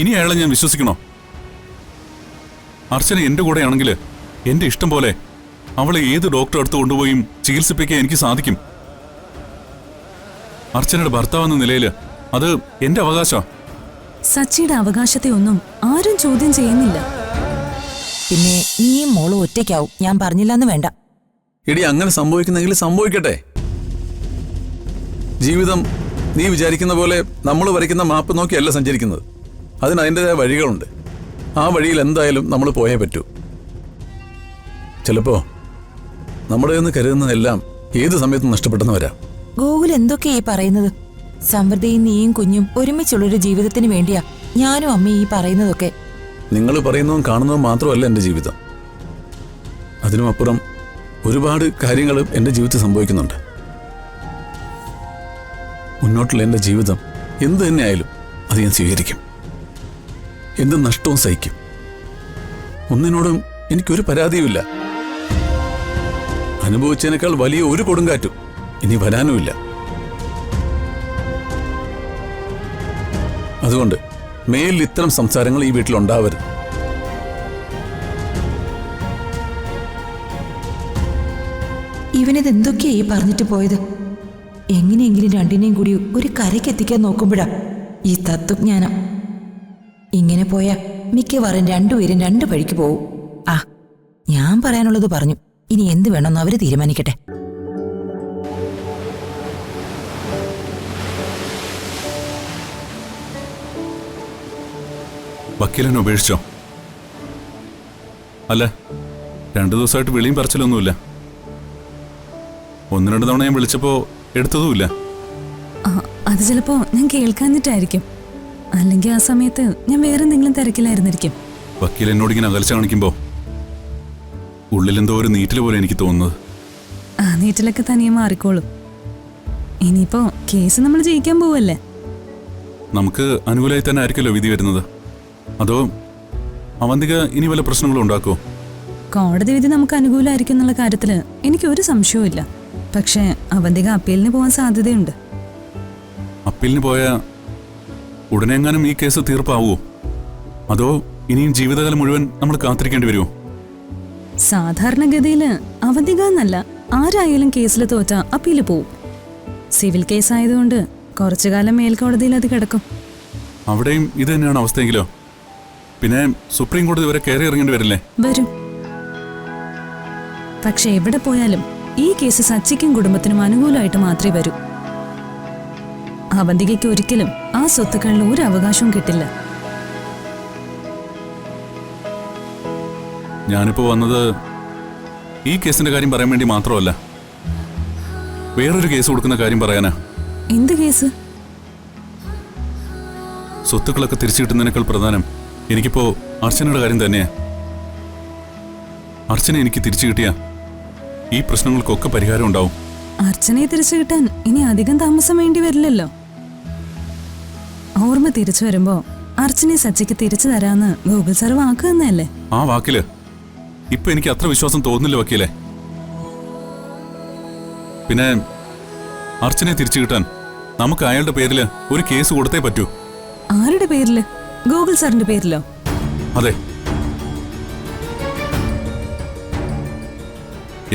ഇനി അയാളെ ഞാൻ വിശ്വസിക്കണോ? അർച്ചന എന്റെ കൂടെയാണെങ്കിൽ എന്റെ ഇഷ്ടം പോലെ അവളെ ഏത് ഡോക്ടർ അടുത്ത് കൊണ്ടുപോയും ചികിത്സിപ്പിക്കാൻ എനിക്ക് സാധിക്കും. അർച്ചനയുടെ ഭർത്താവെന്ന നിലയിൽ അത് എന്റെ അവകാശമാണ്. സച്ചിയുടെ അവകാശത്തെ ഒന്നും ആരും ചോദ്യം ചെയ്യുന്നില്ല. പിന്നെ നീയും മോളും ഒറ്റയ്ക്കാവും, ഞാൻ പറഞ്ഞില്ലെന്ന് വേണ്ട. എടി, അങ്ങനെ സംഭവിക്കുന്നെങ്കിൽ സംഭവിക്കട്ടെ. ജീവിതം നീ വിചാരിക്കുന്ന പോലെ നമ്മൾ വരയ്ക്കുന്ന മാപ്പ് നോക്കിയല്ല സഞ്ചരിക്കുന്നത്. അതിന് അതിൻ്റെതായ വഴികളുണ്ട്. ആ വഴിയിൽ എന്തായാലും നമ്മൾ പോയേ പറ്റൂ. ചിലപ്പോ നമ്മുടെ എന്ന് കരുതുന്നതെല്ലാം ഏത് സമയത്തും നഷ്ടപ്പെട്ടെന്ന് വരാം. ഗോകുൽ എന്തൊക്കെയാ ഈ പറയുന്നത്? സമൃദ്ധിയും നീയും കുഞ്ഞും ഒരുമിച്ചുള്ളൊരു ജീവിതത്തിന് വേണ്ടിയാ ഞാനും അമ്മയും ഈ പറയുന്നതൊക്കെ. നിങ്ങൾ പറയുന്നതും കാണുന്നതും മാത്രമല്ല എൻ്റെ ജീവിതം. അതിനുമപ്പുറം ഒരുപാട് കാര്യങ്ങൾ എൻ്റെ ജീവിതത്തിൽ സംഭവിക്കുന്നുണ്ട്. മുന്നോട്ടുള്ള എൻ്റെ ജീവിതം എന്ത് തന്നെയായാലും അത് ഞാൻ സ്വീകരിക്കും. എന്ത് നഷ്ടവും സഹിക്കും. ഒന്നിനോടും എനിക്കൊരു പരാതിയുമില്ല. അനുഭവിച്ചതിനേക്കാൾ വലിയ ഒരു കൊടുങ്കാറ്റും ഇനി വരാനുമില്ല. അതുകൊണ്ട് മേലിൽ ഇത്തരം സംസാരങ്ങൾ ഈ വീട്ടിലുണ്ടാവരുത്. ഇവനിത് എന്തൊക്കെയാ ഈ പറഞ്ഞിട്ട് പോയത്? എങ്ങനെയെങ്കിലും രണ്ടിനെയും കൂടി ഒരു കരയ്ക്കെത്തിക്കാൻ നോക്കുമ്പോഴാ ഈ തത്വജ്ഞാനം. ഇങ്ങനെ പോയാ മിക്കവാറും രണ്ടുപേരും രണ്ടു വഴിക്ക് പോവും. ആ, ഞാൻ പറയാനുള്ളത് പറഞ്ഞു. ഇനി എന്ത് വേണമെന്ന് അവര് തീരുമാനിക്കട്ടെ. വക്കീലിനെ ഉപേക്ഷിച്ചോ? അല്ല, 2 ദിവസമായിട്ട് വിളിയും പറച്ചിലൊന്നുമില്ല. 1-2 തവണ ഞാൻ വിളിച്ചപ്പോ എടുത്തതുമില്ല. അത് ചിലപ്പോ ഞാൻ കേൾക്കാഞ്ഞിട്ടായിരിക്കും. അല്ലെങ്കിൽ ആ സമയത്ത് ഞാൻ വേറെ എന്തെങ്കിലും തിരക്കിലായിരുന്നിരിക്കും. വക്കീൽ എന്നോട് ഇങ്ങനെ അകൽച്ച കാണിക്കുമ്പോ ഉള്ളിലെന്തോ ഒരു നീറ്റിൽ പോലെ എനിക്ക് തോന്നുന്നത്. ആ നീറ്റിലൊക്കെ തനിയെ മാറിക്കോളും. ഇനിയിപ്പോ കേസ് നമ്മൾ ജയിക്കാൻ പോവല്ലേ? നമുക്ക് അനുകൂലമായി തന്നെ ആയിരിക്കുമല്ലോ വിധി വരുന്നത്. അതോ അവന്തിക ഇനി വല്ല പ്രശ്നങ്ങളും ഉണ്ടാക്കോ? കോടതി വിധി നമുക്ക് അനുകൂലമായിരിക്കും എന്നുള്ള കാര്യത്തില് എനിക്ക് ഒരു സംശയവും ഇല്ല. പക്ഷേ അവന്തിക അപ്പീലിന് പോകാൻ സാധ്യതയുണ്ട്. അപ്പീലിന് പോയ ഉടനെ എങ്ങാനും ഈ കേസ് തീർപ്പാവോ? അതോ ഇനിയും ജീവിതകാലം മുഴുവൻ നമ്മൾ കാത്തിരിക്കേണ്ടി വരുമോ? സാധാരണഗതിയില് അവന്തിക എന്നല്ല, ആരായാലും കേസിൽ തോറ്റ അപ്പീല് പോവും. സിവിൽ കേസ് ആയതുകൊണ്ട് കുറച്ചു കാലം മേൽക്കോടതിയിൽ അത് കിടക്കും. അവിടെയും ഇത് തന്നെയാണ് അവസ്ഥയെങ്കിലോ? പിന്നെ സുപ്രീം കോടതി വരെ കയറി ഇറങ്ങേണ്ടി വരില്ലേ? വരും. പക്ഷെ എവിടെ പോയാലും ഈ കേസ് സച്ചിക്കും കുടുംബത്തിനും അനുകൂലമായിട്ട് മാത്രമേ വരൂ. അവന്തികയ്ക്ക് ഒരിക്കലും ആ സ്വത്തുക്കളിൽ ഒരു അവകാശവും കിട്ടില്ല. ഞാനിപ്പോ വന്നത് ഈ കേസിന്റെ കാര്യം പറയാൻ വേണ്ടി മാത്രമല്ല, വേറൊരു കേസ് കൊടുക്കുന്ന കാര്യം പറയാനാ. എന്ത് കേസ്? സ്വത്തുക്കളൊക്കെ തിരിച്ചു കിട്ടുന്നതിനേക്കാൾ പ്രധാനം എനിക്കിപ്പോ അർച്ചനയുടെ കാര്യം തന്നെയാ. അർച്ചന എനിക്ക് തിരിച്ചു കിട്ടിയ ഈ പ്രശ്നങ്ങൾക്കൊക്കെ പരിഹാരം ഉണ്ടാവും. അർച്ചനയെ തിരിച്ചു കിട്ടാൻ ഇനി അധികം താമസം വേണ്ടി വരില്ലല്ലോ. ഓർമ്മ തിരിച്ചു വരുമ്പോ അർച്ചനയെ സച്ചിക്ക് തിരിച്ചു തരാന്ന് ഗൂഗിൾ സാർ വാക്ക് തന്നെയല്ലേ? ആ വാക്കില് ഇപ്പൊ എനിക്ക് അത്ര വിശ്വാസം തോന്നുന്നില്ല വക്കീലെ. പിന്നെ അർച്ചനയെ തിരിച്ചു കിട്ടാൻ നമുക്ക് അയാളുടെ പേരില് ഒരു കേസ് കൊടുത്തേ പറ്റൂ. ആരുടെ പേരില്? ഗൂഗിൾ സാറിന്റെ പേരിലോ? അതെ,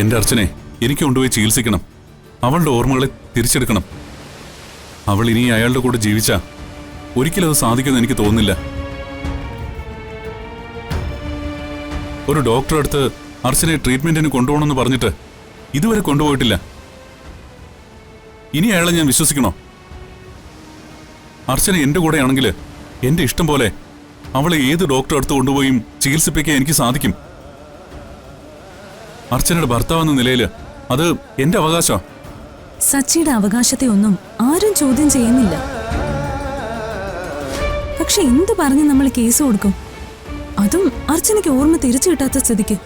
എന്റെ അർച്ചനെ എനിക്ക് കൊണ്ടുപോയി ചികിത്സിക്കണം. അവളുടെ ഓർമ്മകളെ തിരിച്ചെടുക്കണം. അവൾ ഇനി അയാളുടെ കൂടെ ജീവിച്ച ഒരിക്കലും അത് സാധിക്കുമെന്ന് എനിക്ക് തോന്നുന്നില്ല. ഒരു ഡോക്ടറെ അടുത്ത് അർച്ചനയെ ട്രീറ്റ്മെന്റിന് കൊണ്ടുപോകണമെന്ന് പറഞ്ഞിട്ട് ഇതുവരെ കൊണ്ടുപോയിട്ടില്ല. ഇനി അയാളെ ഞാൻ വിശ്വസിക്കണോ? അർച്ചന എന്റെ കൂടെയാണെങ്കിൽ എന്റെ ഇഷ്ടം പോലെ അവളെ ഏത് ഡോക്ടറെ അടുത്ത് കൊണ്ടുപോയും ചികിത്സിപ്പിക്കാൻ എനിക്ക് സാധിക്കും. അർച്ചനയുടെ ഭർത്താവെന്ന നിലയിൽ അത് എന്റെ അവകാശമാണ്. സച്ചിയുടെ അവകാശത്തെ ഒന്നും ആരും ചോദ്യം ചെയ്യുന്നില്ല. പക്ഷെ എന്ത് പറഞ്ഞ് നമ്മൾ കേസ് കൊടുക്കും? അതും അർച്ചനയ്ക്ക് ഓർമ്മ തിരിച്ചു കിട്ടാത്ത സ്ഥിതിക്ക്.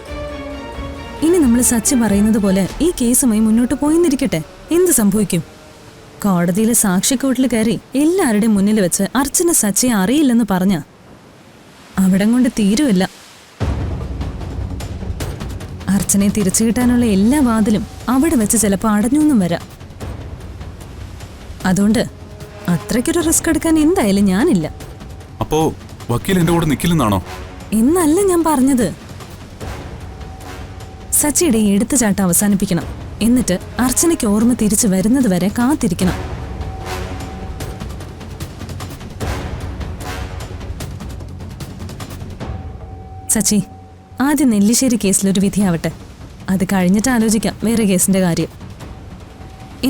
ഇനി നമ്മൾ സച്ചി പറയുന്നത് പോലെ ഈ കേസുമായി മുന്നോട്ട് പോയിന്നിരിക്കട്ടെ, എന്ത് സംഭവിക്കും? കോടതിയിലെ സാക്ഷിക്കൂട്ടിൽ കയറി എല്ലാവരുടെയും മുന്നിൽ വെച്ച് അർച്ചന സച്ചിയെ അറിയില്ലെന്ന് പറഞ്ഞ അവിടം കൊണ്ട് തീരുമില്ല. അർച്ചനയെ തിരിച്ചു കിട്ടാനുള്ള എല്ലാ വാതിലും അവിടെ വെച്ച് ചിലപ്പോൾ അടഞ്ഞൊന്നും വരാം. അതുകൊണ്ട് അത്രയ്ക്കൊരു റിസ്ക് എടുക്കാൻ എന്തായാലും ഞാനില്ല. അപ്പോ വക്കീൽ എന്റെ കൂടെ നിൽക്കില്ലെന്നാണോ? എന്നല്ല ഞാൻ പറഞ്ഞത്. സച്ചിയുടെ ഈ എടുത്തുചാട്ടം അവസാനിപ്പിക്കണം. എന്നിട്ട് അർച്ചനയ്ക്ക് ഓർമ്മ തിരിച്ചു വരുന്നത് വരെ കാത്തിരിക്കണം. സച്ചി, ആദ്യം നെല്ലിശ്ശേരി കേസിലൊരു വിധിയാവട്ടെ. അത് കഴിഞ്ഞിട്ട് ആലോചിക്കാം വേറെ കേസിന്റെ കാര്യം.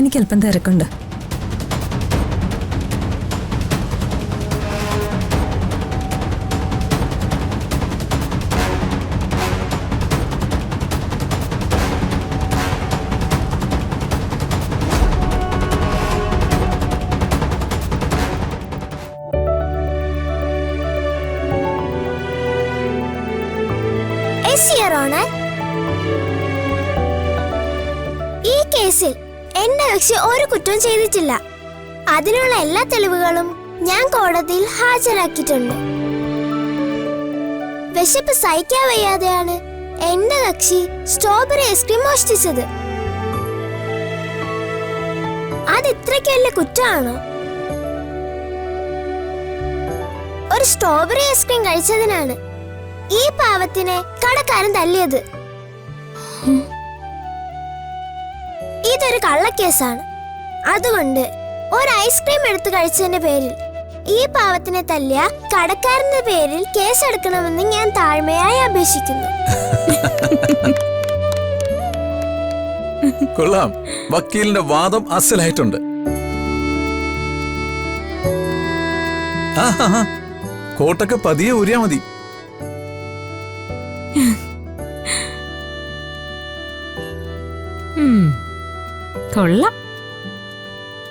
എനിക്കല്പം തിരക്കുണ്ട്. ഈ കേസിൽ എന്റെ കക്ഷി ഒരു കുറ്റവും ചെയ്തിട്ടില്ല. അതിനുള്ള എല്ലാ തെളിവുകളും ഞാൻ കോടതിയിൽ ഹാജരാക്കിയിട്ടുണ്ട്. വിശപ്പ് സഹിക്കാൻ വയ്യാതെയാണ് എന്റെ കക്ഷി സ്ട്രോബെറി ഐസ്ക്രീം മോഷ്ടിച്ചത്. അത് ഇത്രയ്ക്ക് വലിയ കുറ്റമാണോ? ഒരു സ്ട്രോബെറി ഐസ്ക്രീം കഴിച്ചതിനാണ് ഈ പാവത്തിനെ കടക്കാരൻ തല്ലിയത്. ഇതൊരു കള്ളക്കേസാണ്. അതുകൊണ്ട് ഒരു ഐസ്ക്രീം എടുത്ത് കഴിച്ചതിന്റെ പേരിൽ ഈ പാവത്തിനെ തല്ലിയ കടക്കാരന്റെ പേരിൽ കേസെടുക്കണമെന്ന് ഞാൻ താഴ്മയായി അപേക്ഷിക്കുന്നു. കൊള്ളാം, വക്കീലിന്റെ വാദം അസലായിട്ടുണ്ട്. കോട്ടൊക്കെ പതിയെ ഊരിയാ മതി. കൊള്ളാം.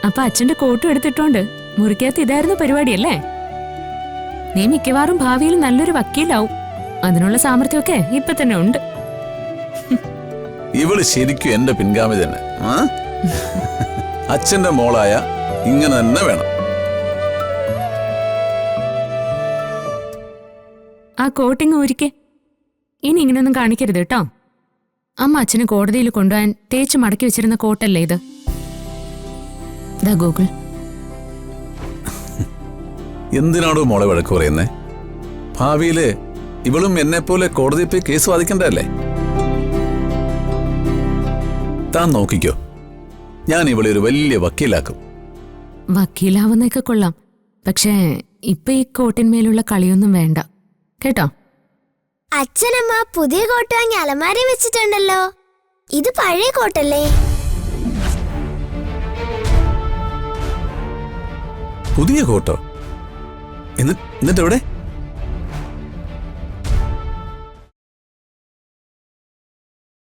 അപ്പൊ അച്ഛന്റെ കോട്ടും എടുത്തിട്ടോണ്ട് മുറിക്കകത്ത് ഇതായിരുന്നു പരിപാടിയല്ലേ? നീ മിക്കവാറും ഭാവിയിൽ നല്ലൊരു വക്കീലാവും. അതിനുള്ള സാമർഥ്യമൊക്കെ ഇപ്പൊ തന്നെ ഉണ്ട്. ഇവള് ശരിക്കും എന്റെ പിൻഗാമി തന്നെ. അച്ഛന്റെ മോളായ ഇങ്ങനെ തന്നെ വേണം. ആ കോട്ടിങ് ഊരിക്കെ. ഇനി ഇങ്ങനെയൊന്നും കാണിക്കരുത് കേട്ടോ. അമ്മ അച്ഛന് കോടതിയിൽ കൊണ്ടുപോകാൻ തേച്ച് മടക്കി വെച്ചിരുന്ന കോട്ടല്ലേ ഇത്? ഗൂഗിൾ. എന്തിനാണോ മോളെ വഴക്ക് പറയുന്നേ? ഭാവിയില് ഇവളും എന്നെ പോലെ കോടതിയിൽ പോയി കേസ് വാദിക്കണ്ടല്ലേ? താൻ നോക്കിക്കോ, ഞാൻ ഇവളെ ഒരു വലിയ വക്കീലാക്കും. വക്കീലാവുന്നൊക്കെ കൊള്ളാം. പക്ഷേ ഇപ്പൊ ഈ കോട്ടിന്മേലുള്ള കളിയൊന്നും വേണ്ട കേട്ടോ. അച്ഛനമ്മ പുതിയ കോട്ട് വാങ്ങി അലമാരി വെച്ചിട്ടുണ്ടല്ലോ. ഇത് പഴയ കോട്ടല്ലേ? പുതിയ കോട്ടോ? എന്നിട്ട് എവിടെ?